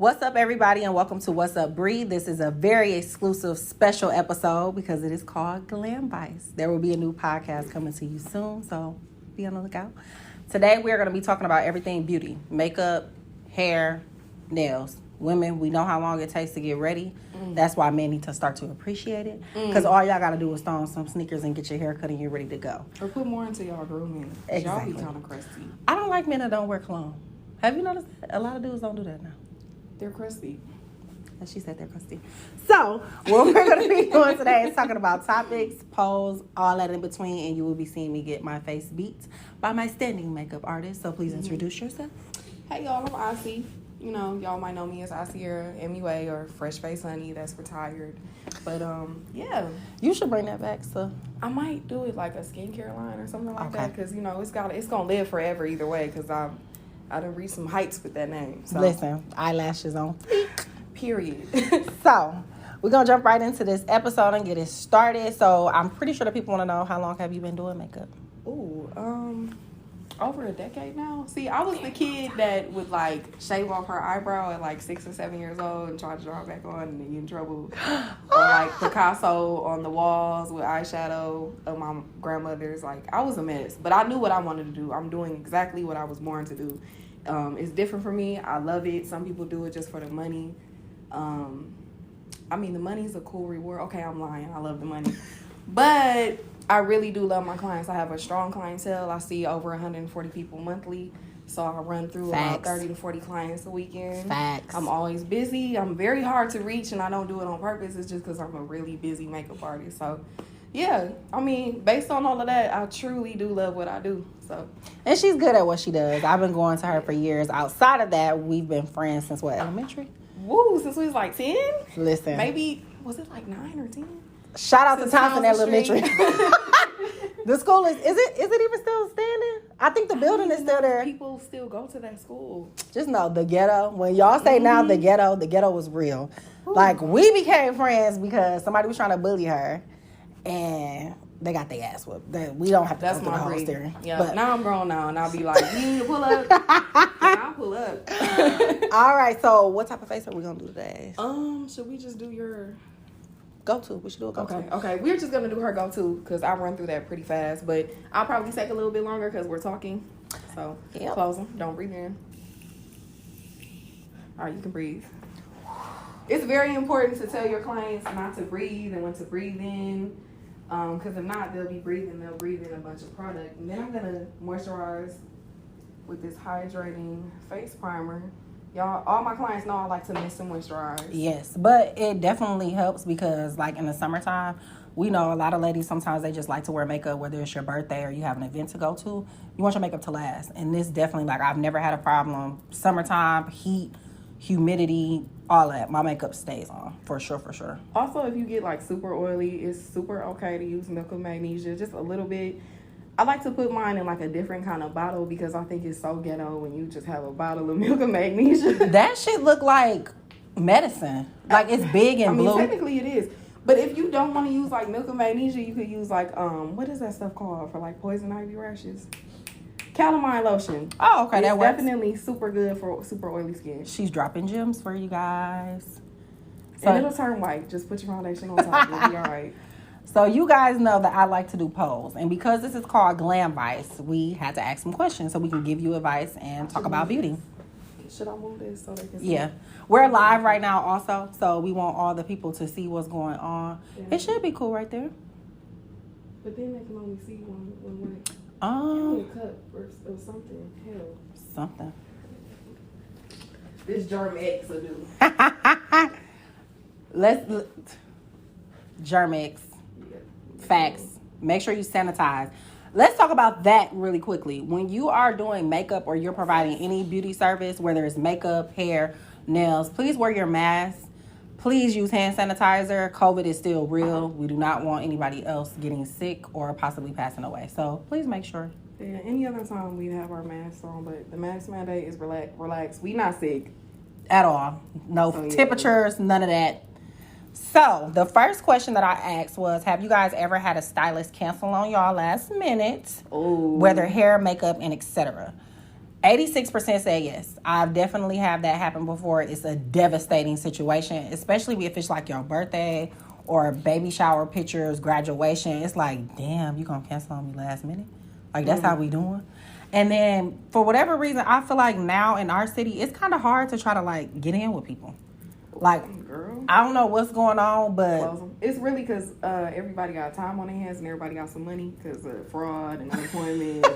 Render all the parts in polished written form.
What's up, everybody, and welcome to What's Up, Bree. This is a very exclusive special episode because it is called Glam Vice. There will be a new podcast coming to you soon, so be on the lookout. Today, we are going to be talking about everything beauty, makeup, hair, nails. Women, we know how long it takes to get ready. That's why men need to start to appreciate it. Because all y'all got to do is throw on some sneakers and get your hair cut and you're ready to go. Or put more into y'all grooming. Exactly. Y'all be kind of crusty. I don't like men that don't wear cologne. Have you noticed that? A lot of dudes don't do that now. They're crusty. And she said they're crusty. So, what we're going to be doing today is talking about topics, polls, all that in between. And you will be seeing me get my face beat by my standing makeup artist. So, please introduce yourself. Hey, y'all. I'm Ossie. You know, y'all might know me as Ossie MUA or Fresh Face Honey that's retired. But, yeah. You should bring that back, so. I might do it like a skincare line or something like that. Because, you know, it's going to live forever either way. Because I done reached some heights with that name. So. Listen, eyelashes on fleek. Period. So, we're going to jump right into this episode and get it started. So, I'm pretty sure that people want to know, how long have you been doing makeup? Ooh, over a decade now. See, I was the kid that would like shave off her eyebrow at like 6 or 7 years old and try to draw it back on and then get in trouble. Or like Picasso on the walls with eyeshadow of my grandmother's. Like, I was a mess, but I knew what I wanted to do. I'm doing exactly what I was born to do. It's different for me. I love it. Some people do it just for the money. I mean, the money's a cool reward. Okay, I'm lying. I love the money. But I really do love my clients. I have a strong clientele. I see over 140 people monthly. So I run through about 30 to 40 clients a weekend. Facts. I'm always busy. I'm very hard to reach, and I don't do it on purpose. It's just because I'm a really busy makeup artist. So, yeah. I mean, based on all of that, I truly do love what I do. So, and she's good at what she does. I've been going to her for years. Outside of that, we've been friends since what, elementary? Woo, since we was like 10? Listen. Maybe, was it like 9 or 10? Shout out to Thompson Elementary. The school is it even still standing? I think the building is still there. People still go to that school. Just know the ghetto. When y'all say now the ghetto was real. Ooh. Like, we became friends because somebody was trying to bully her and they got their ass whooped. We don't have to go through the whole steering. Yeah, but now I'm grown now and I'll be like, you need to pull up. I'll pull up. All right, so what type of face are we gonna do today? Should we just do your go-to? We should do a go-to. Okay. We're just going to do her go-to because I run through that pretty fast. But I'll probably take a little bit longer because we're talking. So, Close them. Don't breathe in. All right, you can breathe. It's very important to tell your clients not to breathe and when to breathe in. Because if not, they'll breathe in a bunch of product. And then I'm going to moisturize with this hydrating face primer. Y'all, all my clients know I like to mist and moisturize. Yes, but it definitely helps because, like, in the summertime, we know a lot of ladies, sometimes they just like to wear makeup, whether it's your birthday or you have an event to go to. You want your makeup to last. And this definitely, like, I've never had a problem. Summertime, heat, humidity, all that. My makeup stays on, for sure. Also, if you get, like, super oily, it's super okay to use milk of magnesia, just a little bit. I like to put mine in like a different kind of bottle because I think it's so ghetto when you just have a bottle of milk of magnesia. That shit look like medicine. Like, it's big and blue. Technically it is. But if you don't want to use like milk of magnesia, you could use like, what is that stuff called for like poison ivy rashes? Calamine lotion. Oh, okay. That works. Definitely super good for super oily skin. She's dropping gems for you guys. So, and it'll turn white. Just put your foundation on top. It'll be all right. So you guys know that I like to do polls. And because this is called Glam Vice, we had to ask some questions so we can give you advice and talk about beauty. Should I move this so they can see? Yeah. We're live right now also, so we want all the people to see what's going on. Yeah. It should be cool right there. But then they can only see one way. A cup or something. Hell. Something. This Germ X will do. Let's... Germ X. Facts. Make sure you sanitize. Let's talk about that really quickly. When you are doing makeup or you're providing any beauty service, whether it's makeup, hair, nails, please wear your mask. Please use hand sanitizer. COVID is still real. We do not want anybody else getting sick or possibly passing away. So please make sure. Yeah, any other time we'd have our masks on, but the mask mandate is relax. We not sick. At all. No temperatures, none of that. So, the first question that I asked was, have you guys ever had a stylist cancel on y'all last minute? Ooh. Whether hair, makeup, and etc. 86% say yes. I've definitely had that happen before. It's a devastating situation, especially if it's like your birthday or baby shower pictures, graduation. It's like, damn, you gonna cancel on me last minute? Like, that's how we doing? And then, for whatever reason, I feel like now in our city, it's kind of hard to try to, like, get in with people. Like, girl, I don't know what's going on, but... It's really because everybody got time on their hands and everybody got some money because of fraud and unemployment.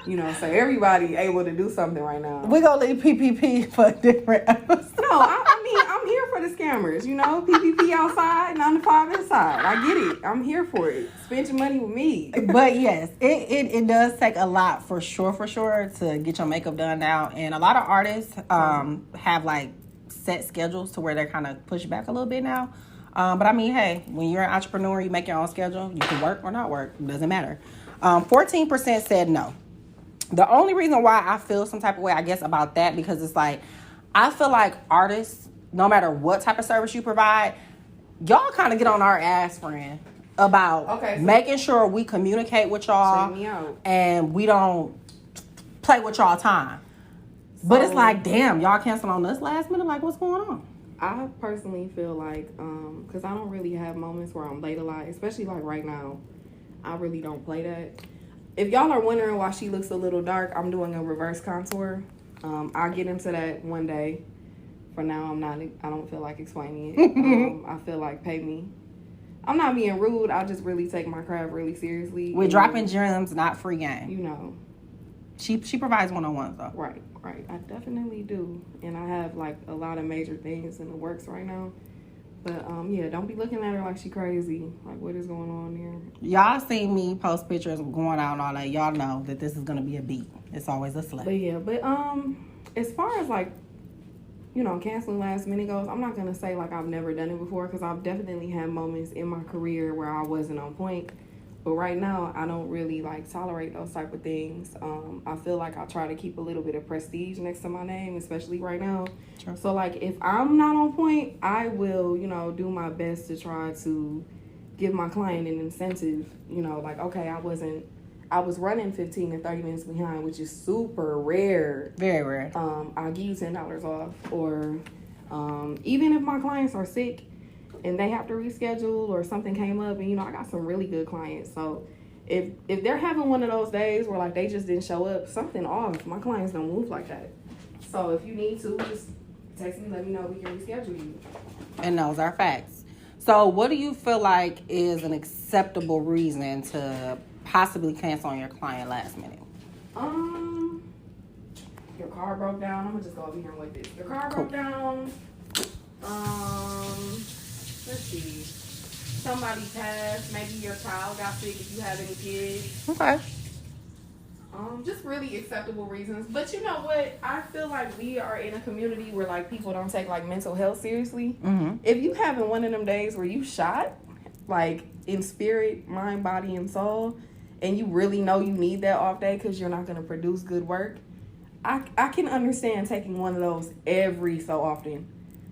So everybody able to do something right now. We gonna leave PPP for a different episode. No, I mean, I'm here for the scammers, PPP outside and 9-to-5 inside. I get it. I'm here for it. Spend your money with me. But yes, it does take a lot for sure to get your makeup done now. And a lot of artists have like set schedules to where they're kind of pushed back a little bit now. But I mean, hey, when you're an entrepreneur, you make your own schedule. You can work or not work. It doesn't matter. 14% said no. The only reason why I feel some type of way, I guess, about that, because it's like, I feel like artists, no matter what type of service you provide, y'all kind of get on our ass, friend, about making sure we communicate with y'all and we don't play with y'all time. But it's like, damn, y'all cancel on us last minute? Like, what's going on? I personally feel like, because I don't really have moments where I'm late a lot, especially like right now, I really don't play that. If y'all are wondering why she looks a little dark, I'm doing a reverse contour. I'll get into that one day. For now, I don't feel like explaining it. I feel like pay me. I'm not being rude. I just really take my craft really seriously. We're dropping gems, not free game. She provides one-on-ones though. Right. I definitely do. And I have like a lot of major things in the works right now. But, don't be looking at her like she crazy. Like, what is going on there? Y'all seen me post pictures going out and all that. Y'all know that this is going to be a beat. It's always a slap. But, as far as, like, canceling last minute goes, I'm not going to say, like, I've never done it before. Because I've definitely had moments in my career where I wasn't on point. But right now, I don't really, like, tolerate those type of things. I feel like I try to keep a little bit of prestige next to my name, especially right now. Sure. So, like, if I'm not on point, I will, do my best to try to give my client an incentive. Like, okay, I was running 15 to 30 minutes behind, which is super rare. Very rare. I'll give you $10 off. Or even if my clients are sick, and they have to reschedule or something came up, and I got some really good clients. So if they're having one of those days where like they just didn't show up, something off. My clients don't move like that. So if you need to, just text me, let me know, we can reschedule you. And those are facts. So what do you feel like is an acceptable reason to possibly cancel on your client last minute? Your car broke down. I'm gonna just go over here and like this. Your car broke down. Let's see. Somebody passed. Maybe your child got sick if you have any kids. Okay. Just really acceptable reasons. But you know what? I feel like we are in a community where like people don't take like mental health seriously. Mm-hmm. If you having one of them days where you shot, like in spirit, mind, body, and soul, and you really know you need that off day because you're not going to produce good work, I can understand taking one of those every so often.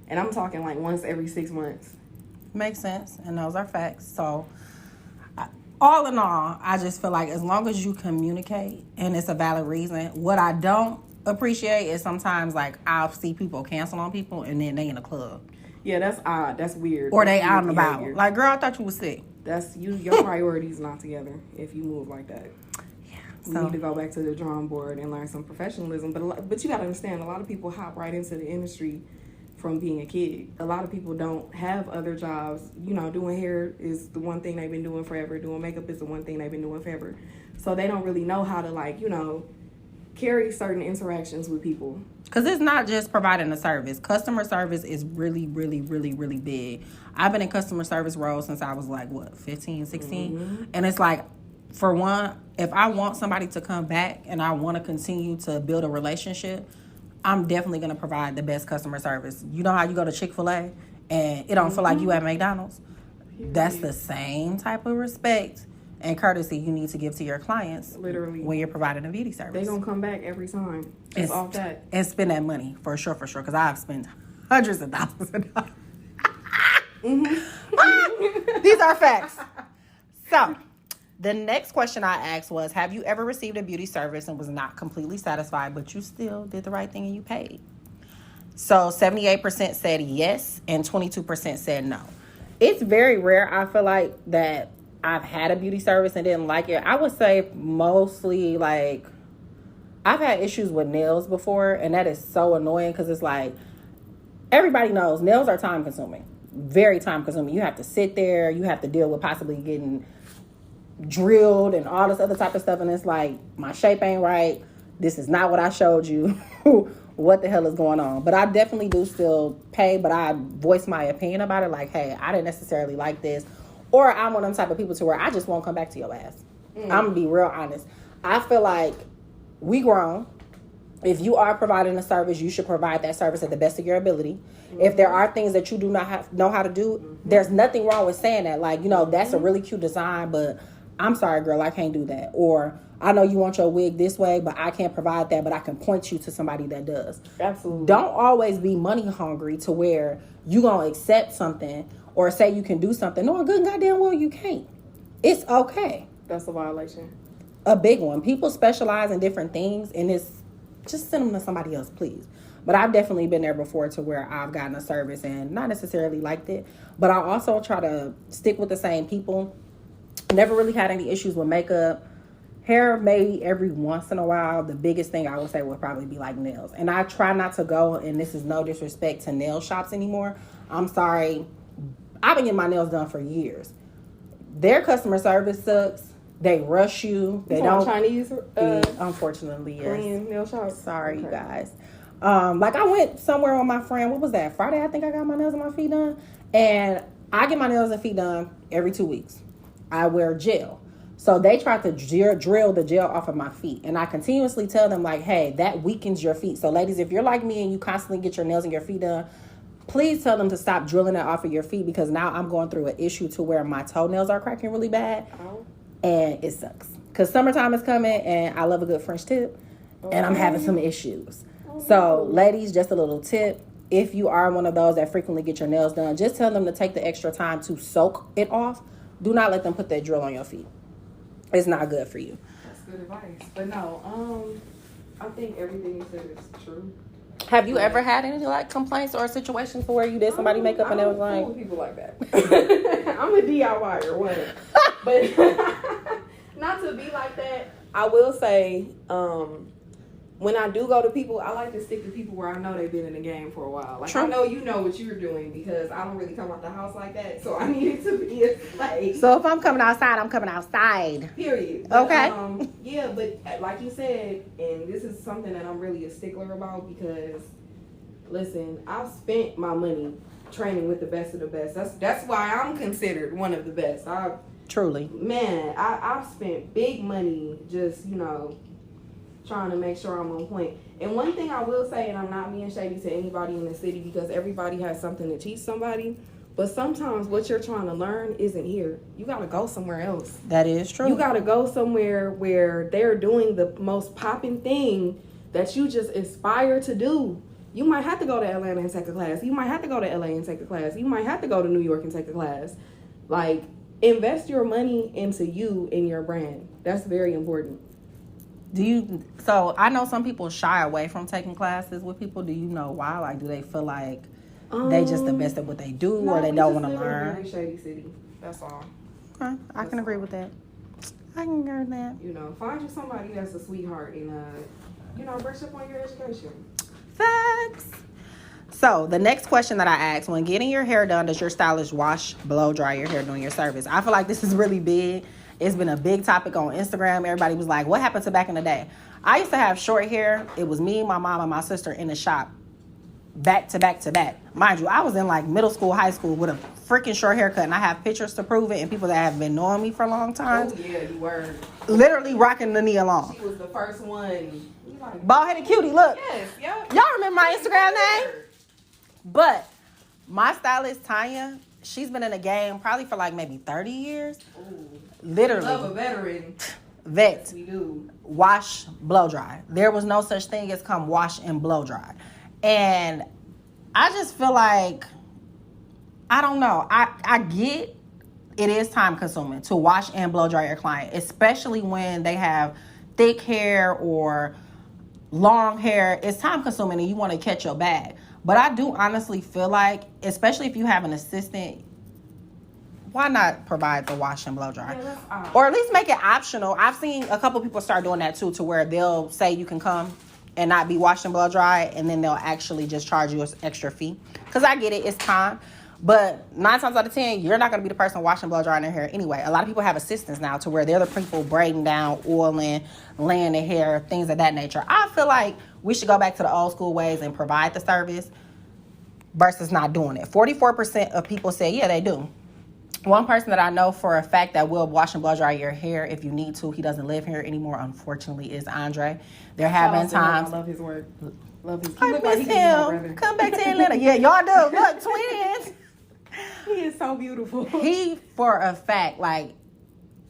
And I'm talking like once every 6 months. Makes sense, and those are facts. So, all in all, I just feel like as long as you communicate and it's a valid reason. What I don't appreciate is sometimes like I'll see people cancel on people and then they in a club. Yeah, that's odd. That's weird. Or they out and about. Like, girl, I thought you was sick. That's you. Your priorities not together if you move like that. Yeah, you need to go back to the drawing board and learn some professionalism. But you got to understand, a lot of people hop right into the industry from being a kid. A lot of people don't have other jobs. Doing hair is the one thing they've been doing forever. Doing makeup is the one thing they've been doing forever. So they don't really know how to carry certain interactions with people. Because it's not just providing a service. Customer service is really, really, really, really big. I've been in customer service roles since I was 15, 16. Mm-hmm. And it's like, for one, if I want somebody to come back and I want to continue to build a relationship, I'm definitely going to provide the best customer service. You know how you go to Chick-fil-A and it don't feel like you at McDonald's? That's the same type of respect and courtesy you need to give to your clients. Literally. When you're providing a beauty service. They're going to come back every time. It's off that. And spend that money, for sure, because I've spent hundreds of thousands of dollars. Mm-hmm. These are facts. So, The next question I asked was, have you ever received a beauty service and was not completely satisfied, but you still did the right thing and you paid? So 78% said yes and 22% said no. It's very rare, I feel like, that I've had a beauty service and didn't like it. I would say mostly, like, I've had issues with nails before, and that is so annoying because it's like, everybody knows nails are time consuming. Very time consuming. You have to sit there. You have to deal with possibly getting drilled and all this other type of stuff. And it's like, my shape ain't right. This is not what I showed you. What the hell is going on? But I definitely do still pay, but I voice my opinion about it. Like, hey, I didn't necessarily like this. Or I'm one of them type of people to where I just won't come back to your ass. I'm going to be real honest. I feel like we grown. If you are providing a service, you should provide that service at the best of your ability. If there are things that you do not know how to do, there's nothing wrong with saying that. Like, that's a really cute design, but I'm sorry, girl, I can't do that. Or I know you want your wig this way, but I can't provide that, but I can point you to somebody that does. Absolutely. Don't always be money hungry to where you going to accept something or say you can do something. No, good goddamn well you can't. It's okay. That's a violation. A big one. People specialize in different things, and it's just send them to somebody else, please. But I've definitely been there before to where I've gotten a service and not necessarily liked it. But I also try to stick with the same people. Never really had any issues with makeup. Hair, maybe every once in a while. The biggest thing I would say would probably be like nails. And I try not to go, and this is no disrespect to nail shops anymore. I'm sorry. I've been getting my nails done for years. Their customer service sucks. They rush you. They don't. Chinese? Unfortunately, yes. Korean nail shops? Sorry, you guys. Like I went somewhere with my friend. What was that? Friday, I think I got my nails and my feet done. And I get my nails and feet done every 2 weeks. I wear gel. So they tried to drill the gel off of my feet. And I continuously tell them like, hey, that weakens your feet. So ladies, if you're like me and you constantly get your nails and your feet done, please tell them to stop drilling it off of your feet, because now I'm going through an issue to where my toenails are cracking really bad. Oh. And it sucks. Because summertime is coming and I love a good French tip. Okay. And I'm having some issues. So ladies, just a little tip. If you are one of those that frequently get your nails done, just tell them to take the extra time to soak it off. Do not let them put that drill on your feet. It's not good for you. That's good advice. But no, I think everything you said is true. Have you ever had any like complaints or situations where you did somebody makeup and it was like... I don't people like that. I'm a DIYer, one. But not to be like that. I will say, when I do go to people, I like to stick to people where I know they've been in the game for a while. Like, true. I know you know what you're doing, because I don't really come out the house like that. So I need it to be a slave. So if I'm coming outside, I'm coming outside. Period. But, okay. Yeah, but like you said, and this is something that I'm really a stickler about, because, listen, I've spent my money training with the best of the best. That's why I'm considered one of the best. Truly. Man, I've spent big money just, trying to make sure I'm on point. And one thing I will say, and I'm not being shady to anybody in the city, because everybody has something to teach somebody, but sometimes what you're trying to learn isn't here. You got to go somewhere else. That is true. You got to go somewhere where they're doing the most popping thing that you just aspire to do. You might have to go to Atlanta and take a class. You might have to go to LA and take a class. You might have to go to New York and take a class. Like, invest your money into you and your brand. That's very important. So I know some people shy away from taking classes with people. Do you know why? Like, do they feel like they just the best at what they do, or they don't want to learn? Very shady city. That's all. Okay, I can agree with that. I can agree with that. Find you somebody that's a sweetheart and brush up on your education. Facts. So the next question that I asked: when getting your hair done, does your stylist wash, blow dry your hair during your service? I feel like this is really big. It's been a big topic on Instagram. Everybody was like, what happened to back in the day? I used to have short hair. It was me, my mom, and my sister in the shop, back to back to back. Mind you, I was in like middle school, high school with a freaking short haircut, and I have pictures to prove it, and people that have been knowing me for a long time. Oh, yeah, you were. Literally rocking the knee along. She was the first one. Bald-headed cutie, look. Yes, yep. Y'all remember my Instagram name? But my stylist, Tanya, she's been in the game probably for like maybe 30 years. Ooh. Literally. We love a veteran. Vet. Yes, we do. Wash, blow dry. There was no such thing as come wash and blow dry. And I just feel like, I don't know. I get it is time consuming to wash and blow dry your client, especially when they have thick hair or long hair. It's time consuming and you want to catch your bag. But I do honestly feel like, especially if you have an assistant, why not provide the wash and blow dry? Yeah, or at least make it optional. I've seen a couple people start doing that too, to where they'll say you can come and not be washed and blow dry, and then they'll actually just charge you an extra fee. Because I get it, it's time. But 9 times out of 10, you're not going to be the person washing blow drying their hair anyway. A lot of people have assistants now to where they're the people braiding down, oiling, laying the hair, things of that nature. I feel like we should go back to the old school ways and provide the service versus not doing it. 44% of people say, yeah, they do. One person that I know for a fact that will wash and blow dry your hair if you need to, he doesn't live here anymore, unfortunately, is Andre. There have been times. I love his work. Love his. I miss him. Come back to Atlanta. Yeah, y'all do. Look, twins. He is so beautiful. He, for a fact, like,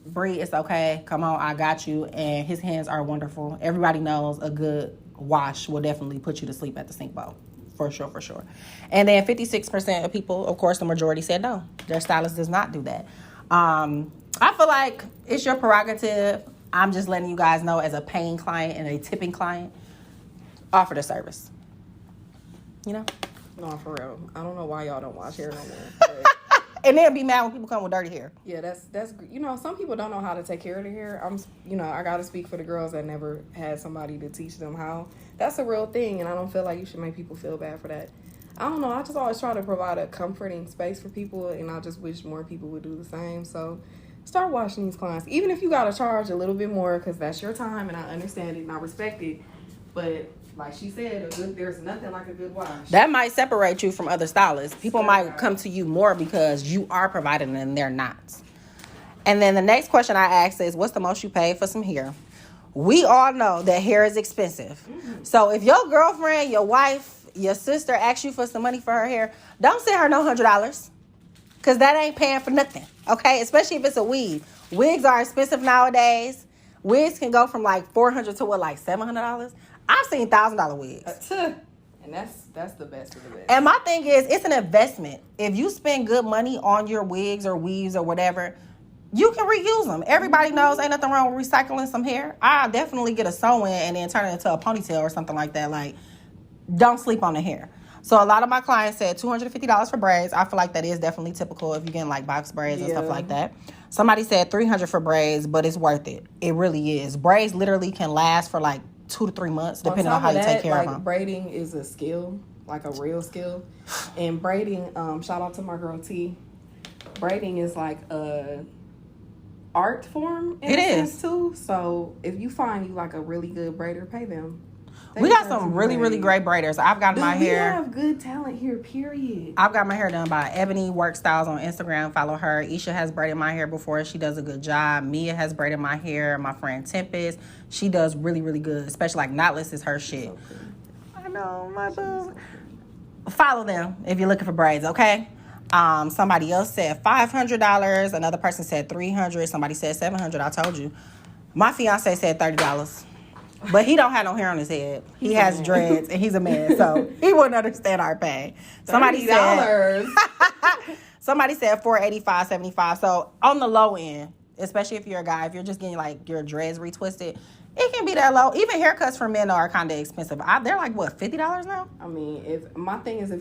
Bree, it's okay. Come on, I got you. And his hands are wonderful. Everybody knows a good wash will definitely put you to sleep at the sink bowl. For sure. And then 56% of people, of course, the majority said no. Their stylist does not do that. I feel like it's your prerogative. I'm just letting you guys know, as a paying client and a tipping client, offer the service. You know? No, for real. I don't know why y'all don't wash hair no more. But and they'll be mad when people come with dirty hair. yeah, that's some people don't know how to take care of their hair. I gotta speak for the girls that never had somebody to teach them how. That's a real thing, and I don't feel like you should make people feel bad for that. I don't know. I just always try to provide a comforting space for people, and I just wish more people would do the same. So start washing these clients, even if you gotta charge a little bit more, because that's your time, and I understand it and I respect it. But like she said, there's nothing like a good wash. That might separate you from other stylists. People might come to you more because you are providing and they're not. And then the next question I asked is, what's the most you paid for some hair? We all know that hair is expensive. Mm-hmm. So if your girlfriend, your wife, your sister asks you for some money for her hair, don't send her no $100. Because that ain't paying for nothing. Okay? Especially if it's a weave. Wigs are expensive nowadays. Wigs can go from like $400 to like $700. I've seen $1,000 wigs. And that's the best of the best. And my thing is, it's an investment. If you spend good money on your wigs or weaves or whatever, you can reuse them. Everybody knows ain't nothing wrong with recycling some hair. I definitely get a sew-in and then turn it into a ponytail or something like that. Like, don't sleep on the hair. So a lot of my clients said $250 for braids. I feel like that is definitely typical if you're getting like box braids and stuff like that. Somebody said $300 for braids, but it's worth it. It really is. Braids literally can last for like 2 to 3 months, depending on how you take care of them. Braiding is a skill, like a real skill. And braiding, shout out to my girl T. Braiding is like a art form in a sense too. So if you find you like a really good braider, pay them. We got some really great braiders. I've got my hair. We have good talent here, period. I've got my hair done by Ebony Work Styles on Instagram. Follow her. Isha has braided my hair before. She does a good job. Mia has braided my hair. My friend Tempest, she does really good. Especially like knotless is her shit. So I know, my boo. Follow them if you're looking for braids, okay? Somebody else said $500. Another person said $300. Somebody said $700. I told you. My fiance said $30. But he don't have no hair on his head. He has dreads, and he's a man, so he wouldn't understand our pay. Somebody said $485, $75. So on the low end, especially if you're a guy, if you're just getting like your dreads retwisted, it can be that low. Even haircuts for men are kind of expensive. They're like what, $50 now? I mean, if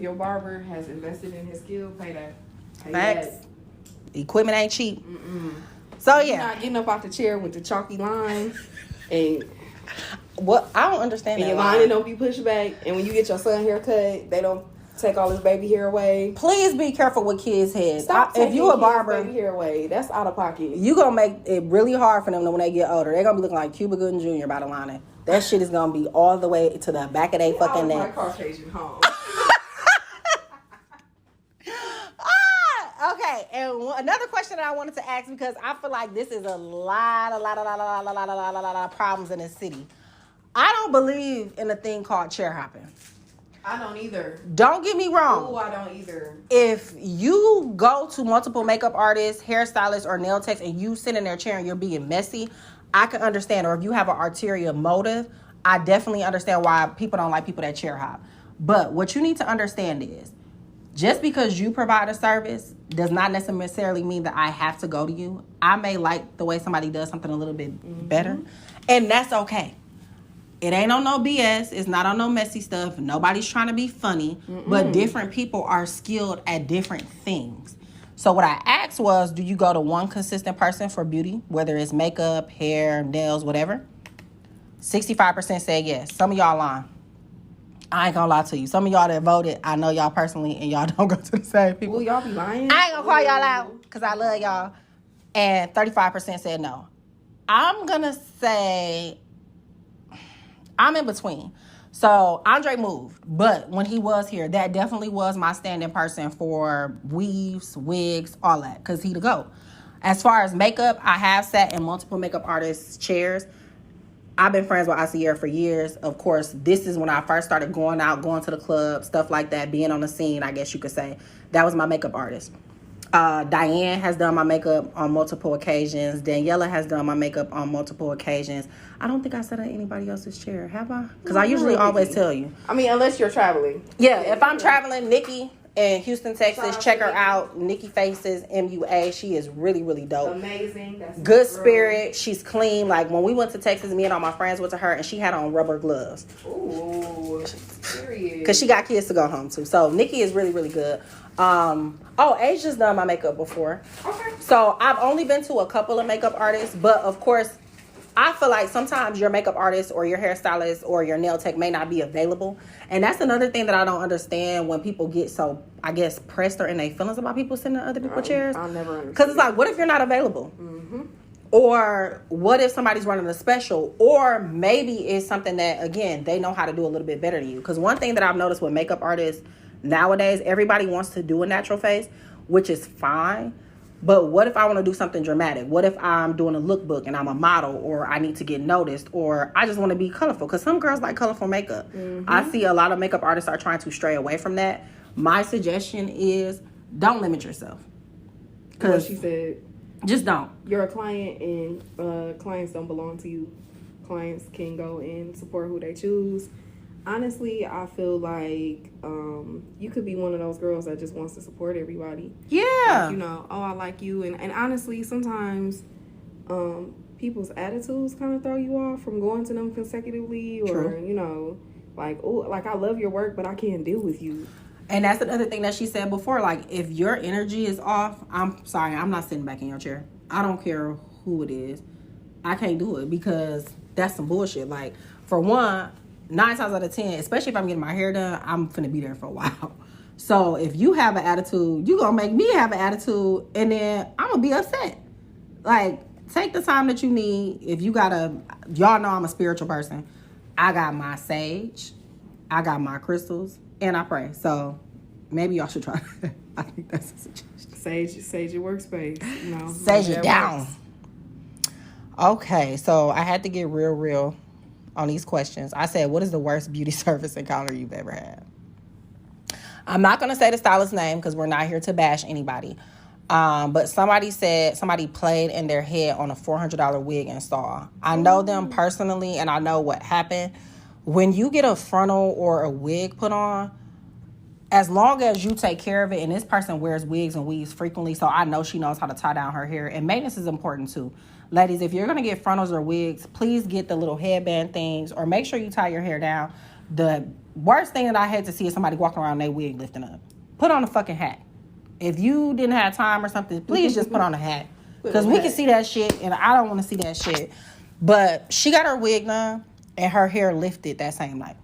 your barber has invested in his skill, pay that. Facts. Equipment ain't cheap. Mm-mm. So yeah, you're not getting up off the chair with the chalky line and. What I don't understand. And your line don't be pushed back. And when you get your son haircut, they don't take all his baby hair away. Please be careful with kids' heads. Stop taking if you a barber, baby hair away. That's out of pocket. You gonna make it really hard for them when they get older. They're gonna be looking like Cuba Gooding Jr. by the line. That shit is gonna be all the way to the back of their fucking neck. My Caucasian home. Okay, and another question that I wanted to ask, because I feel like this is a lot of problems in this city. I don't believe in a thing called chair hopping. I don't either. Don't get me wrong. Oh, I don't either. If you go to multiple makeup artists, hairstylists, or nail techs, and you sit in their chair and you're being messy, I can understand. Or if you have an ulterior motive, I definitely understand why people don't like people that chair hop. But what you need to understand is, just because you provide a service does not necessarily mean that I have to go to you. I may like the way somebody does something a little bit better, and that's okay. It ain't on no BS. It's not on no messy stuff. Nobody's trying to be funny, but different people are skilled at different things. So what I asked was, do you go to one consistent person for beauty, whether it's makeup, hair, nails, whatever? 65% said yes. Some of y'all lying. I ain't gonna lie to you. Some of y'all that voted, I know y'all personally, and y'all don't go to the same people. Will y'all be lying? I ain't gonna call y'all out because I love y'all. And 35% said no. I'm gonna say I'm in between. So Andre moved, but when he was here, that definitely was my stand-in person for weaves, wigs, all that, because he the GOAT. As far as makeup, I have sat in multiple makeup artists' chairs. I've been friends with Asier for years. Of course, this is when I first started going out, going to the club, stuff like that, being on the scene, I guess you could say. That was my makeup artist. Diane has done my makeup on multiple occasions. Daniela has done my makeup on multiple occasions. I don't think I sat in anybody else's chair, have I? Because I usually always tell you. I mean, unless you're traveling. Yeah, if I'm traveling, Nikki in Houston, Texas, check her out. Nikki Faces, MUA. She is really, really dope. Amazing. That's good spirit. She's clean. Like when we went to Texas, me and all my friends went to her, and she had on rubber gloves. Ooh, period. Because she got kids to go home to. So Nikki is really, really good. Asia's done my makeup before. Okay. So I've only been to a couple of makeup artists, but of course, I feel like sometimes your makeup artist or your hairstylist or your nail tech may not be available. And that's another thing that I don't understand when people get so, I guess, pressed or in their feelings about people sitting in other people's chairs. I'll never understand. Because it's like, what if you're not available? Mm-hmm. Or what if somebody's running a special? Or maybe it's something that, again, they know how to do a little bit better than you. Because one thing that I've noticed with makeup artists nowadays, everybody wants to do a natural face, which is fine. But what if I want to do something dramatic? What if I'm doing a lookbook and I'm a model, or I need to get noticed, or I just want to be colorful? Because some girls like colorful makeup. Mm-hmm. I see a lot of makeup artists are trying to stray away from that. My suggestion is don't limit yourself. Because she said, just don't. You're a client, and clients don't belong to you. Clients can go and support who they choose. Honestly, I feel like you could be one of those girls that just wants to support everybody. Yeah. Like, I like you. And honestly, sometimes people's attitudes kind of throw you off from going to them consecutively. Or, True. like I love your work, but I can't deal with you. And that's another thing that she said before. Like, if your energy is off, I'm sorry, I'm not sitting back in your chair. I don't care who it is. I can't do it because that's some bullshit. Like, for one, 9 times out of 10, especially if I'm getting my hair done, I'm finna be there for a while. So if you have an attitude, you gonna make me have an attitude, and then I'm gonna be upset. Like, take the time that you need. If you y'all know I'm a spiritual person. I got my sage, I got my crystals, and I pray. So maybe y'all should try that. I think that's a suggestion. Sage your workspace. Sage it down. Okay, so I had to get real on these questions. I said, what is the worst beauty service encounter you've ever had? I'm not going to say the stylist's name because we're not here to bash anybody. But somebody said somebody played in their head on a $400 wig install. I know them personally, and I know what happened. When you get a frontal or a wig put on, as long as you take care of it, and this person wears wigs and weaves frequently, so I know she knows how to tie down her hair, and maintenance is important too. Ladies, if you're going to get frontals or wigs, please get the little headband things, or make sure you tie your hair down. The worst thing that I hate to see is somebody walking around their wig lifting up. Put on a fucking hat. If you didn't have time or something, please just put on a hat. Because we can see that shit, and I don't want to see that shit. But she got her wig done, and her hair lifted that same night.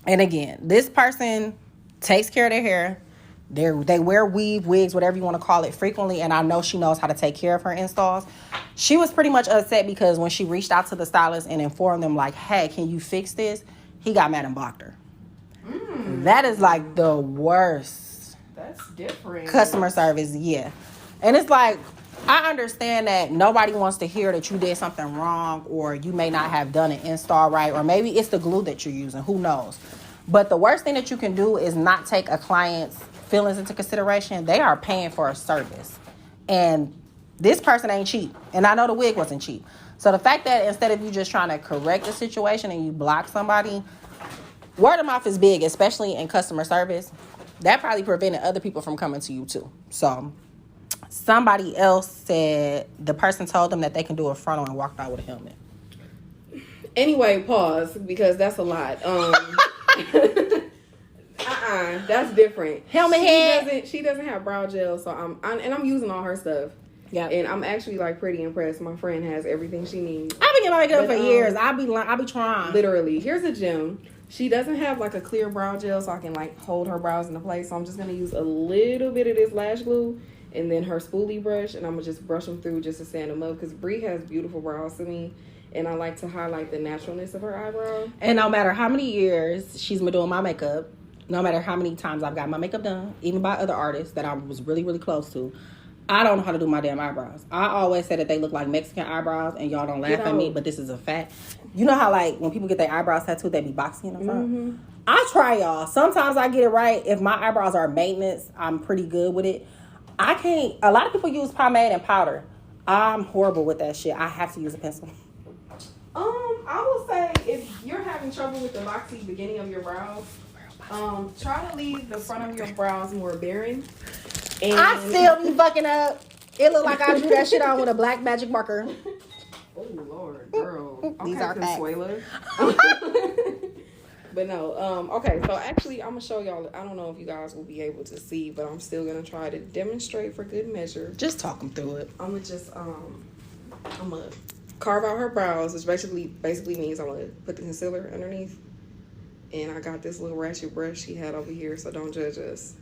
And again, this person takes care of their hair. They wear weave, wigs, whatever you want to call it, frequently, and I know she knows how to take care of her installs. She was pretty much upset because when she reached out to the stylist and informed them, like, hey, can you fix this? He got mad and blocked her. That is like the worst. That's different. Customer service, yeah. And it's like, I understand that nobody wants to hear that you did something wrong, or you may not have done an install right, or maybe it's the glue that you're using. Who knows? But the worst thing that you can do is not take a client's feelings into consideration. They are paying for a service, and this person ain't cheap, and I know the wig wasn't cheap. So the fact that instead of you just trying to correct the situation and you block somebody, word of mouth is big, especially in customer service. that probably prevented other people from coming to you too. So somebody else said the person told them that they can do a frontal and walked out with a helmet. Anyway, pause, because that's a lot. That's different. Helmet head. She doesn't have brow gel, so I'm using all her stuff. Yeah, and I'm actually like pretty impressed. My friend has everything she needs. I've been getting my makeup for years. I be trying. Literally, here's a gem. She doesn't have like a clear brow gel, so I can like hold her brows into place. So I'm just gonna use a little bit of this lash glue and then her spoolie brush, and I'm gonna just brush them through just to sand them up. Because Brie has beautiful brows to me, and I like to highlight the naturalness of her eyebrow. And no matter how many years she's been doing my makeup, no matter how many times I've got my makeup done, even by other artists that I was really, really close to, I don't know how to do my damn eyebrows. I always say that they look like Mexican eyebrows, and y'all don't laugh at me, but this is a fact. You know how, like, when people get their eyebrows tattooed, they be boxy in the front? Mm-hmm. I try, y'all. Sometimes I get it right. If my eyebrows are maintenance, I'm pretty good with it. I can't. A lot of people use pomade and powder. I'm horrible with that shit. I have to use a pencil. I will say, if you're having trouble with the boxy beginning of your brows, try to leave the front of your brows more barren. And I still be fucking up. It look like I drew that shit on with a black magic marker. Oh Lord, girl. Okay, These are facts. But no, okay, so actually I'm gonna show y'all. I don't know if you guys will be able to see, but I'm still gonna try to demonstrate for good measure. Just talk them through it. I'm gonna carve out her brows, which basically means I'm gonna put the concealer underneath. And I got this little ratchet brush she had over here, so don't judge us.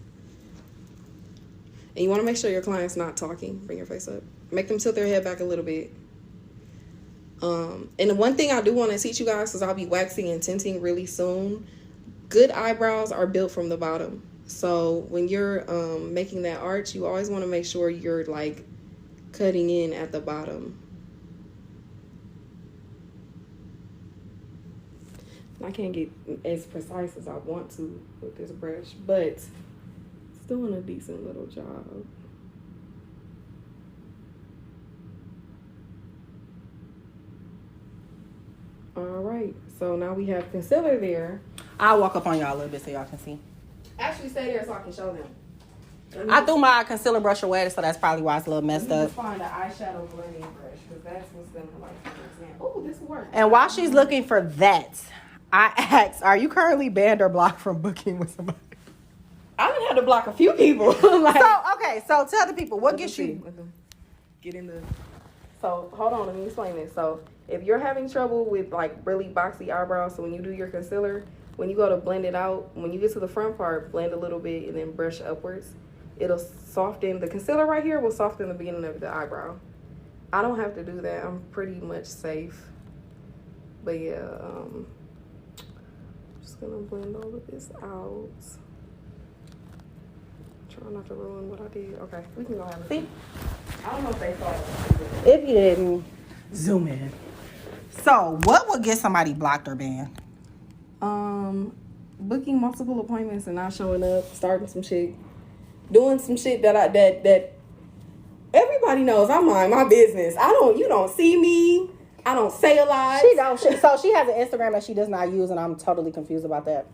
And you want to make sure your client's not talking. Bring your face up. Make them tilt their head back a little bit. And the one thing I do want to teach you guys, because I'll be waxing and tinting really soon, good eyebrows are built from the bottom. So when you're making that arch, you always want to make sure you're like cutting in at the bottom. I can't get as precise as I want to with this brush, but it's doing a decent little job. All right, so now we have concealer there. I'll walk up on y'all a little bit so y'all can see. Actually, stay there so I can show them. I threw my concealer brush away, so that's probably why it's a little messed up. Just find an eyeshadow blending brush, because that's what's gonna like. Oh, this works. And while she's looking for that, I asked, "Are you currently banned or blocked from booking with somebody?" I done had to block a few people. Like, so tell the people what gets you. Get in the. So hold on, let me explain this. So if you're having trouble with like really boxy eyebrows, so when you do your concealer, when you go to blend it out, when you get to the front part, blend a little bit and then brush upwards. It'll soften. The concealer right here will soften the beginning of the eyebrow. I don't have to do that. I'm pretty much safe. But yeah, just gonna blend all of this out. Try not to ruin what I did. Okay, we can go ahead and see. I don't know if they saw it. If you didn't, zoom in. So, what would get somebody blocked or banned? Booking multiple appointments and not showing up, starting some shit, doing some shit that everybody knows. I mind my business. You don't see me. I don't say a lot. So she has an Instagram that she does not use, and I'm totally confused about that.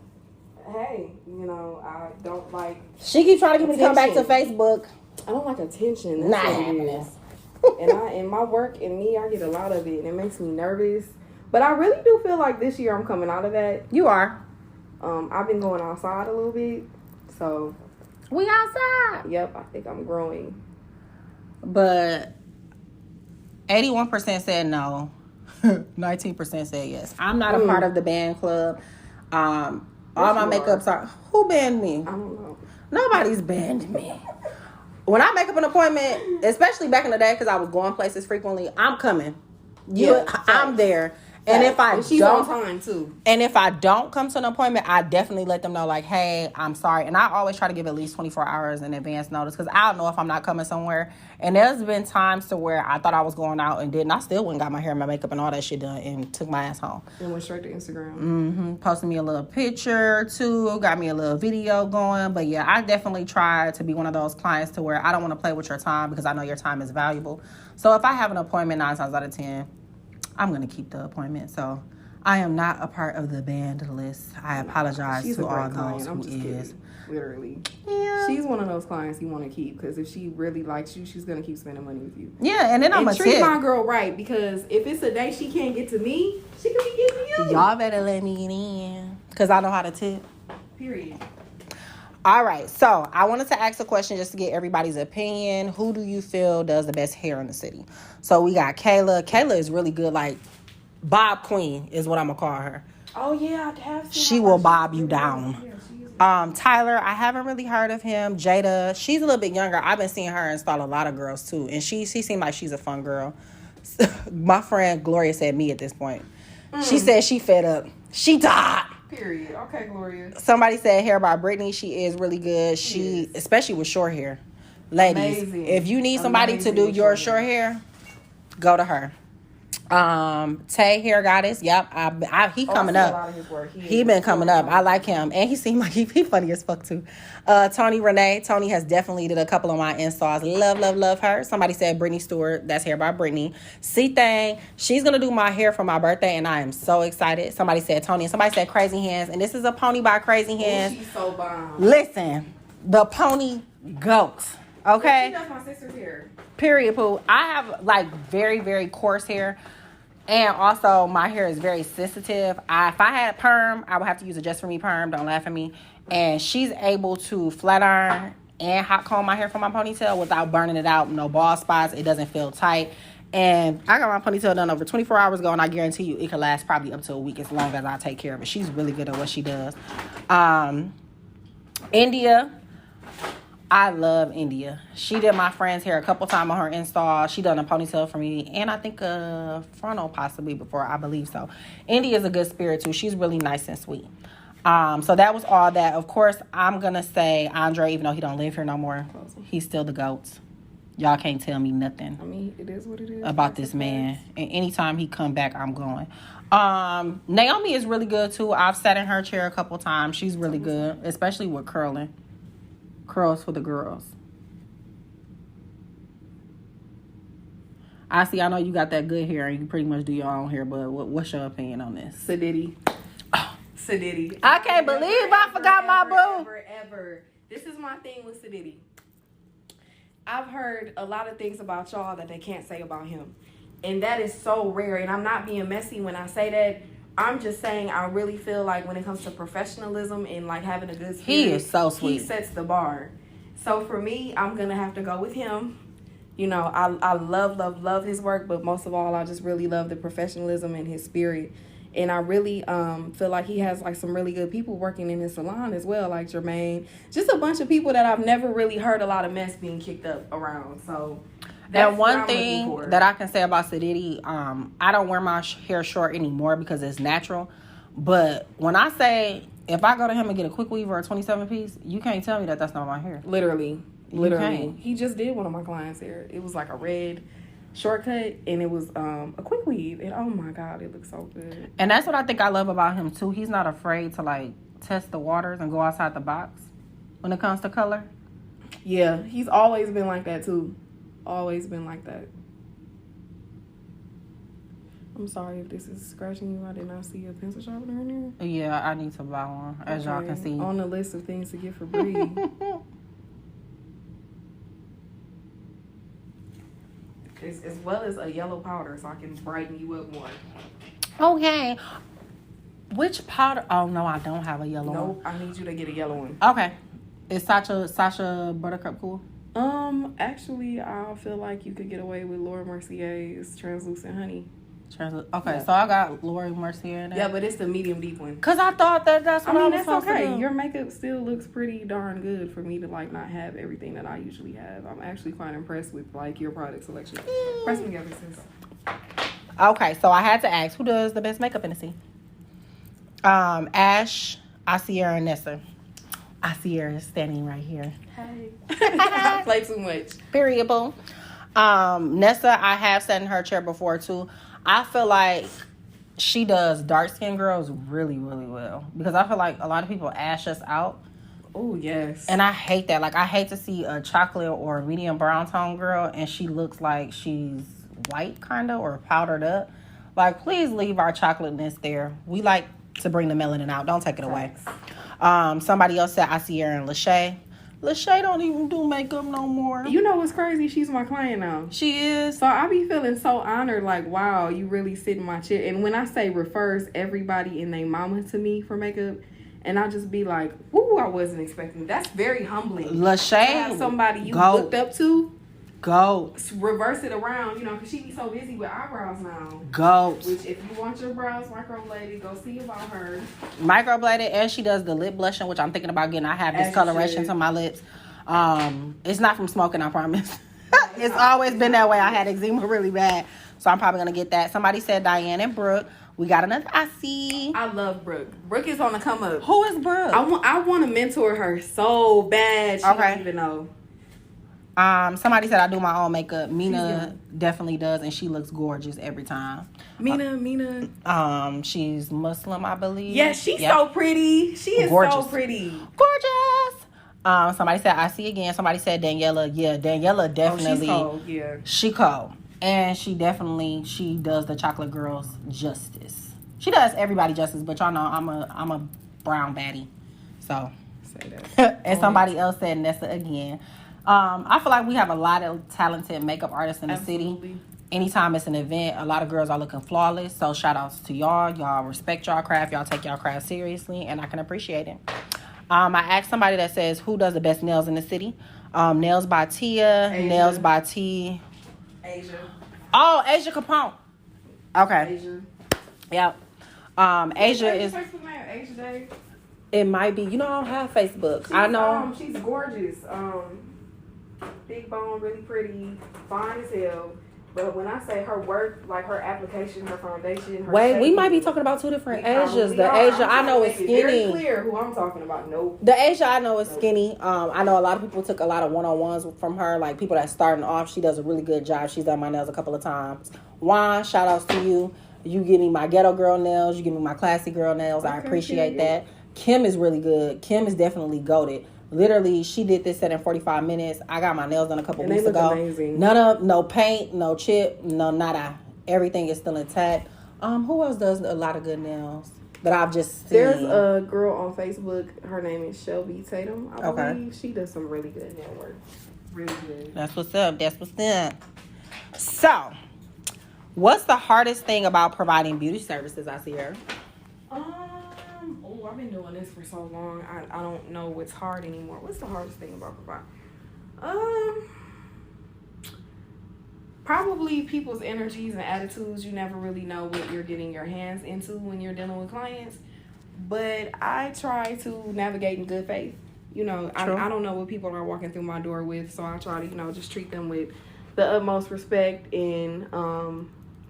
Hey, I don't like. She keeps trying to get me to come back to Facebook. I don't like attention. That's not what happening. It is. And my work and me, I get a lot of it, and it makes me nervous. But I really do feel like this year I'm coming out of that. You are. I've been going outside a little bit, so. We outside. Yep, I think I'm growing. But 81% said no. 19% said yes. I'm not a part of the band club. All my makeups are. Who banned me? I don't know. Nobody's banned me. When I make up an appointment, especially back in the day, because I was going places frequently, I'm coming. I'm there. And if I she's don't, on time too. And if I don't come to an appointment, I definitely let them know, like, hey, I'm sorry. And I always try to give at least 24 hours in advance notice, because I don't know if I'm not coming somewhere. And there's been times to where I thought I was going out and didn't. I still went and got my hair and my makeup and all that shit done and took my ass home. And went straight to Instagram. Mm-hmm. Posted me a little picture too, got me a little video going. But yeah, I definitely try to be one of those clients to where I don't want to play with your time, because I know your time is valuable. So if I have an appointment 9 times out of 10, I'm going to keep the appointment. So I am not a part of the banned list. I apologize She's to a great all client. those I'm who just is. kidding. Literally. Yeah. She's one of those clients you want to keep because if she really likes you, she's going to keep spending money with you. Yeah, and then I'm and a treat tip. my girl right because if it's a day she can't get to me, she can be getting to you. Y'all better let me get in because I know how to tip. Period. All right, so I wanted to ask a question just to get everybody's opinion. Who do you feel does the best hair in the city? So we got Kayla. Kayla is really good, like Bob Queen is what I'm gonna call her. Oh yeah, I have seen She will bob you down. Tyler, I haven't really heard of him. Jada, she's a little bit younger. I've been seeing her install a lot of girls too, and she seemed like she's a fun girl. My friend Gloria said me at this point. She said she fed up. She died. Period. Okay, Gloria. Somebody said hair by Brittany. She is really good. She especially with short hair. Ladies, Amazing. if you need somebody to do your short hair, go to her. Tay Hair Goddess. Yep. He coming up. A lot of his work. He been coming up. I like him. And he seemed like he funny as fuck too. Tony Renee. Tony has definitely did a couple of my installs. Love her. Somebody said Brittany Stewart. That's hair by Brittany. C-Thang. She's going to do my hair for my birthday and I am so excited. Somebody said Tony. And somebody said Crazy Hands. And this is a pony by Crazy Hands. She's so bomb. Listen. The pony goat. Okay? She does my sister's hair. Period, poo. I have like very, very coarse hair. And also, my hair is very sensitive. If I had perm, I would have to use a Just For Me perm. Don't laugh at me. And she's able to flat iron and hot comb my hair for my ponytail without burning it out. No bald spots. It doesn't feel tight. And I got my ponytail done over 24 hours ago, and I guarantee you it could last probably up to a week as long as I take care of it. She's really good at what she does. India. I love India. She did my friend's hair a couple times on her install. She done a ponytail for me. And I think a frontal possibly before. I believe so. India is a good spirit too. She's really nice and sweet. So that was all that. Of course, I'm going to say Andre, even though he don't live here no more. He's still the GOAT. Y'all can't tell me nothing. I mean, it is what it is. About this man. And anytime he come back, I'm going. Naomi is really good too. I've sat in her chair a couple times. She's really good, especially with curling. Curls for the girls. I know you got that good hair and you pretty much do your own hair, but what's your opinion on this? Sadiddy. Sadiddy. I can't believe I forgot my boo. Ever. This is my thing with Sadiddy. I've heard a lot of things about y'all that they can't say about him. And that is so rare. And I'm not being messy when I say that. I'm just saying I really feel like when it comes to professionalism and like having a good spirit, he is so sweet. He sets the bar. So for me, I'm going to have to go with him. You know, I love his work, but most of all, I just really love the professionalism and his spirit. And I really feel like he has like some really good people working in his salon as well, like Jermaine. Just a bunch of people that I've never really heard a lot of mess being kicked up around. So and one thing that I can say about Sadiddy, I don't wear my hair short anymore because it's natural. But when I say, if I go to him and get a quick weave or a 27-piece, you can't tell me that that's not my hair. Literally. He just did one of my clients' hair. It was like a red shortcut, and it was a quick weave. And oh my God, it looks so good. And that's what I think I love about him too. He's not afraid to like test the waters and go outside the box when it comes to color. Yeah, he's always been like that too. Always been like that. I'm sorry if this is scratching you. I did not see a pencil sharpener in there. Yeah, I need to buy one, as y'all can see. On the list of things to get for Bree. As well as a yellow powder so I can brighten you up more. Okay. Which powder? Oh, no, I don't have a yellow one. Nope, I need you to get a yellow one. Okay. Is Sasha Buttercup cool? Actually, I feel like you could get away with Laura Mercier's Translucent Honey. Okay, yeah. So I got Laura Mercier in there. Yeah, but it's the medium deep one. Because I thought that's what I was supposed to do. Your makeup still looks pretty darn good for me to like not have everything that I usually have. I'm actually quite impressed with like your product selection. Press them together, sis. Okay, so I had to ask, who does the best makeup in the scene? Ash, Asier, and Nessa. Asier is standing right here. Hey. I play too much. Period, boo. Nessa, I have sat in her chair before too. I feel like she does dark skinned girls really, really well. Because I feel like a lot of people ash us out. Oh, yes. And I hate that. Like, I hate to see a chocolate or medium brown tone girl and she looks like she's white, kind of, or powdered up. Like, please leave our chocolateness there. We like to bring the melanin out. Don't take it away. Somebody else said, I see her and Lachey. Lachey don't even do makeup no more. You know what's crazy? She's my client now. She is. So I be feeling so honored, like, wow, you really sit in my chair. And when I say refers everybody and their mama to me for makeup, and I just be like, ooh, I wasn't expecting. That's very humbling. Lachey, to have somebody you looked up to. Goat. Reverse it around, because she be so busy with eyebrows now. Goat. Which, if you want your brows microbladed, go see about her. Microbladed, and she does the lip blushing, which I'm thinking about getting. I have discoloration to my lips. It's not from smoking, I promise. It's always been that way. I had eczema really bad, so I'm probably gonna get that. Somebody said Diane and Brooke. We got another IC. I love Brooke. Brooke is on the come up. Who is Brooke? I want to mentor her so bad. She don't even know. Somebody said I do my own makeup. Mina definitely does, and she looks gorgeous every time. Mina. She's Muslim, I believe. Yes, she's so pretty. She is gorgeous. So pretty. Gorgeous. Somebody said I see again. Somebody said Daniela. Yeah, Daniela definitely. She's cold. Yeah. She cold. And she does the chocolate girls justice. She does everybody justice, but y'all know I'm a brown baddie. So say that. And somebody else said Nessa again. I feel like we have a lot of talented makeup artists in the city. Anytime it's an event, a lot of girls are looking flawless. So shout outs to y'all. Y'all respect y'all craft. Y'all take y'all craft seriously, and I can appreciate it. I asked somebody that says who does the best nails in the city. Nails by Tia. Asia. Nails by T. Asia. Oh, Asia Capone. Okay. Asia. Yep. Asia is. Facebook name? Asia Day. It might be. I don't have Facebook. I know. She's gorgeous. Big bone, really pretty, fine as hell. But when I say her work, like her application, her foundation, her wait, shaping, we might be talking about two different Asias. The Asia I know is skinny. Very clear who I'm talking about. Nope. The Asia I know is skinny. I know a lot of people took a lot of one-on-ones from her. Like people that's starting off, she does a really good job. She's done my nails a couple of times. Juan, shout outs to you. You give me my ghetto girl nails. You give me my classy girl nails. Okay, I appreciate that. Kim is really good. Kim is definitely goated. Literally, she did this set in 45 minutes. I got my nails done a couple weeks ago. Amazing. No paint, no chip, no nada. Everything is still intact. Who else does a lot of good nails that I've just seen? There's a girl on Facebook. Her name is Shelby Tatum. I believe she does some really good nail work. Really good. That's what's up. So, what's the hardest thing about providing beauty services, I see her? I've been doing this for so long. I don't know what's hard anymore. What's the hardest thing about providing? Probably people's energies and attitudes. You never really know what you're getting your hands into when you're dealing with clients. But I try to navigate in good faith. I don't know what people are walking through my door with, so I try to, just treat them with the utmost respect and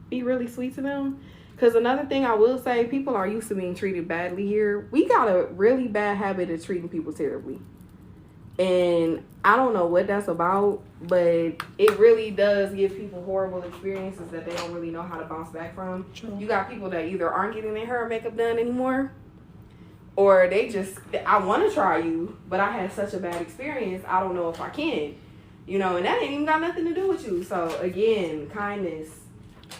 be really sweet to them. Because another thing I will say, people are used to being treated badly here. We got a really bad habit of treating people terribly. And I don't know what that's about, but it really does give people horrible experiences that they don't really know how to bounce back from. True. You got people that either aren't getting their hair or makeup done anymore, or they just, I want to try you, but I had such a bad experience, I don't know if I can. And that ain't even got nothing to do with you. So, again, kindness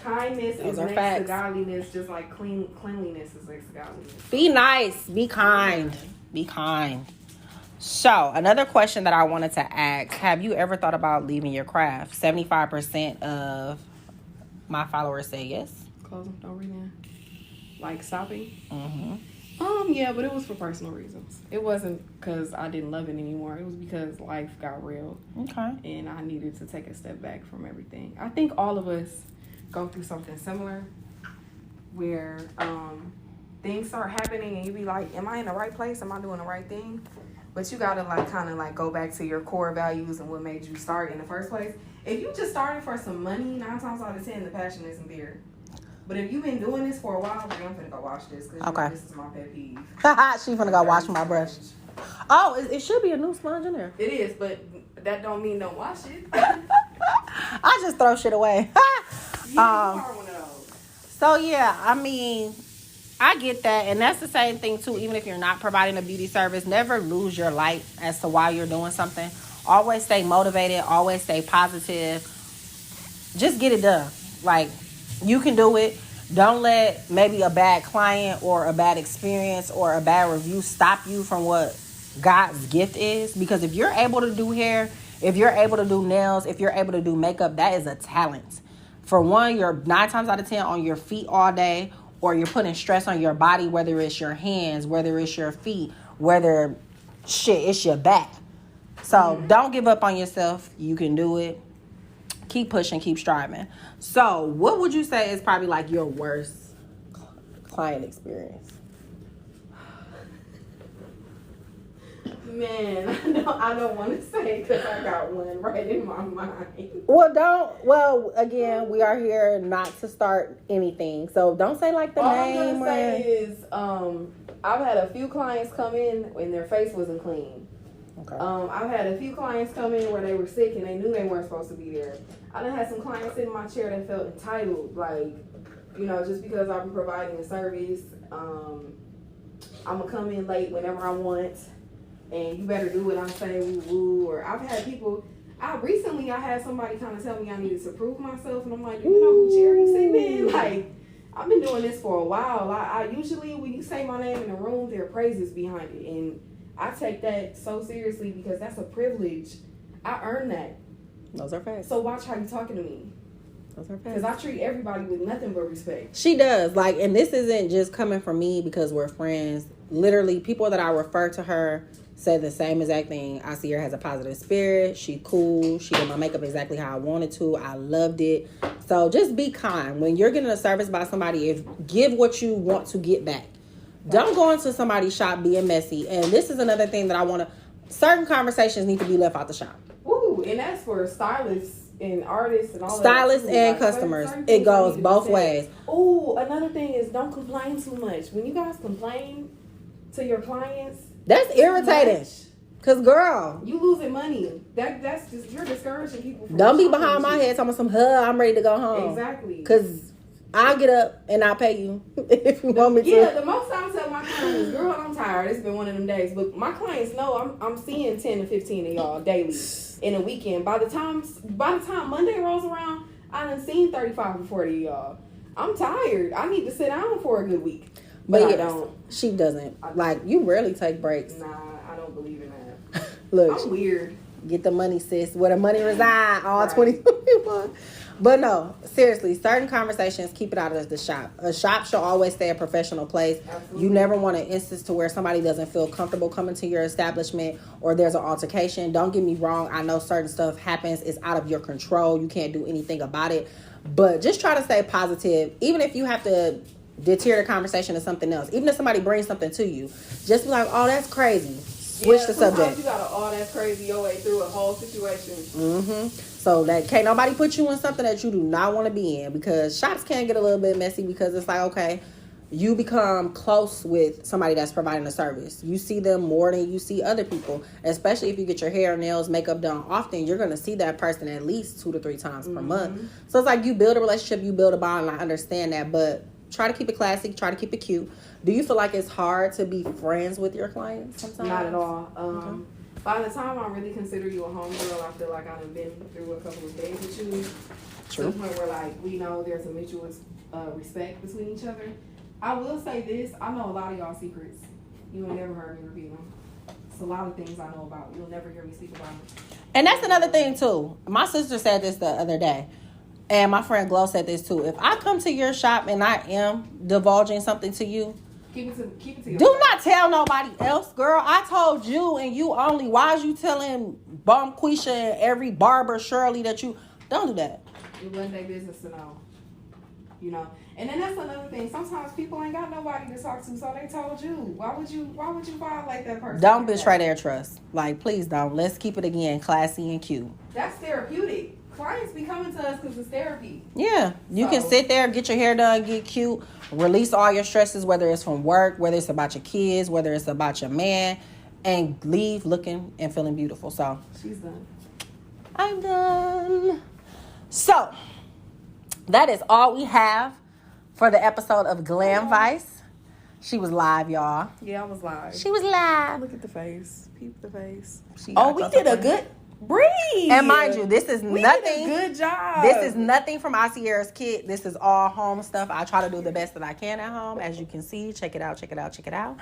is next to godliness, just like cleanliness is next to godliness. Be nice. Be kind. Be kind. So, another question that I wanted to ask. Have you ever thought about leaving your craft? 75% of my followers say yes. Close them, don't read in. Like stopping? Mm-hmm. Yeah, but it was for personal reasons. It wasn't because I didn't love it anymore. It was because life got real. Okay. And I needed to take a step back from everything. I think all of us go through something similar where things start happening and you be like, am I in the right place? Am I doing the right thing? But you gotta kind of go back to your core values and what made you start in the first place. If you just started for some money, 9 times out of 10 the passion isn't there. But if you've been doing this for a while, I'm gonna go wash this because this is my pet peeve. She finna go wash my brush. Oh, it should be a new sponge in there. It is, but that don't mean don't wash it. I just throw shit away. So yeah, I mean, I get that, and that's the same thing too. Even if you're not providing a beauty service, never lose your light as to why you're doing something. Always stay motivated. Always stay positive. Just get it done. Like, you can do it. Don't let maybe a bad client or a bad experience or a bad review stop you from what God's gift is. Because if you're able to do hair, if you're able to do nails, if you're able to do makeup, that is a talent. For one, you're 9 times out of 10 on your feet all day, or you're putting stress on your body, whether it's your hands, whether it's your feet, whether it's your back. So don't give up on yourself. You can do it. Keep pushing, keep striving. So what would you say is probably like your worst client experience? Man, I don't want to say because I got one right in my mind. Well, again, we are here not to start anything. So don't say like the All name. I'm going to say is I've had a few clients come in when their face wasn't clean. Okay. I've had a few clients come in where they were sick and they knew they weren't supposed to be there. I done had some clients sit in my chair that felt entitled, like, just because I'm providing a service, I'm going to come in late whenever I want, and you better do what I say, woo-woo. Or I've had people, recently I had somebody kind of tell me I needed to prove myself, and I'm like, do you know who chair you sitting in? Like, I've been doing this for a while. I usually, when you say my name in a room, there are praises behind it, and I take that so seriously because that's a privilege. I earned that. Those are facts. So watch how you talking to me. Those are facts. Because I treat everybody with nothing but respect. She does. Like, and this isn't just coming from me because we're friends. Literally, people that I refer to her say the same exact thing. I see her has a positive spirit. She cool. She did my makeup exactly how I wanted to. I loved it. So just be kind. When you're getting a service by somebody, give what you want to get back. Don't go into somebody's shop being messy. And this is another thing that I want to... Certain conversations need to be left out the shop. Ooh, and that's for stylists and artists and all stylists that. and customers. It goes both ways. Ooh, another thing is don't complain too much. When you guys complain to your clients... That's irritating. Because, girl... You losing money. That's just... You're discouraging people. Don't be behind my head talking about some, I'm ready to go home. Exactly. Because... I'll get up and I'll pay you if you want me to. Yeah, the most I tell my clients, girl, I'm tired. It's been one of them days. But my clients know I'm seeing 10 to 15 of y'all daily in a weekend. By the time Monday rolls around, I done seen 35 to 40 of y'all. I'm tired. I need to sit down for a good week. But I don't. She doesn't. Like, you rarely take breaks. Nah, I don't believe in that. Look. I'm weird. Get the money, sis. Where the money reside. All right. 2021. But no, seriously, certain conversations, keep it out of the shop. A shop should always stay a professional place. Absolutely. You never want an instance to where somebody doesn't feel comfortable coming to your establishment or there's an altercation. Don't get me wrong. I know certain stuff happens. It's out of your control. You can't do anything about it. But just try to stay positive. Even if you have to deter the conversation to something else. Even if somebody brings something to you. Just be like, oh, that's crazy. Switch the subject. You gotta, oh, that's crazy your way through a whole situation. Mm-hmm. So that can't nobody put you in something that you do not want to be in, because shops can get a little bit messy because it's like, okay, you become close with somebody that's providing a service. You see them more than you see other people, especially if you get your hair, nails, makeup done often. You're going to see that person at least 2 to 3 times per month. So it's like you build a relationship, you build a bond, and I understand that, but try to keep it classic, try to keep it cute. Do you feel like it's hard to be friends with your clients sometimes? Not at all. Okay. By the time I really consider you a homegirl, I feel like I've been through a couple of days with you. True. To the point where, like, we know there's a mutual respect between each other. I will say this. I know a lot of y'all secrets. You will never heard me reveal them. It's a lot of things I know about. You'll never hear me speak about them. And that's another thing, too. My sister said this the other day. And my friend Glow said this, too. If I come to your shop and I am divulging something to you, keep it to yourself. Do not tell nobody else, girl. I told you and you only. Why is you telling Bum Quisha and every barber Shirley that you... Don't do that. It wasn't their business to know. You know? And then that's another thing. Sometimes people ain't got nobody to talk to, so they told you. Why would you violate that person? Don't betray their trust. Like, please don't. Let's keep it, again, classy and cute. That's therapeutic. Clients be coming to us because it's therapy. Yeah. You can sit there, get your hair done, get cute, release all your stresses, whether it's from work, whether it's about your kids, whether it's about your man, and leave looking and feeling beautiful. So she's done. I'm done. So that is all we have for the episode of Glam Vice. She was live, y'all. Yeah, I was live. She was live. Look at the face. Peep the face. We did a good Breathe. And mind you, this is we nothing. Did a good job. This is nothing from Sierra's kit. This is all home stuff. I try to do the best that I can at home. As you can see, check it out, check it out, check it out.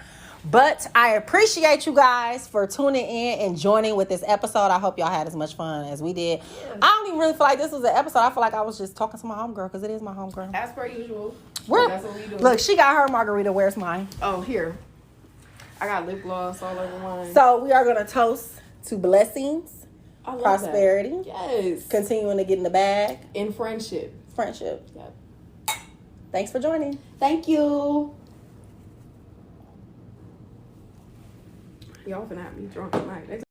But I appreciate you guys for tuning in and joining with this episode. I hope y'all had as much fun as we did. Yes. I don't even really feel like this was an episode. I feel like I was just talking to my homegirl because it is my homegirl. As per usual. That's what we do. Look, she got her margarita. Where's mine? Oh, here. I got lip gloss all over mine. So we are going to toast to blessings, prosperity. That. Yes. Continuing to get in the bag. In friendship. Friendship. Yep. Thanks for joining. Thank you. Y'all finna have me drunk tonight.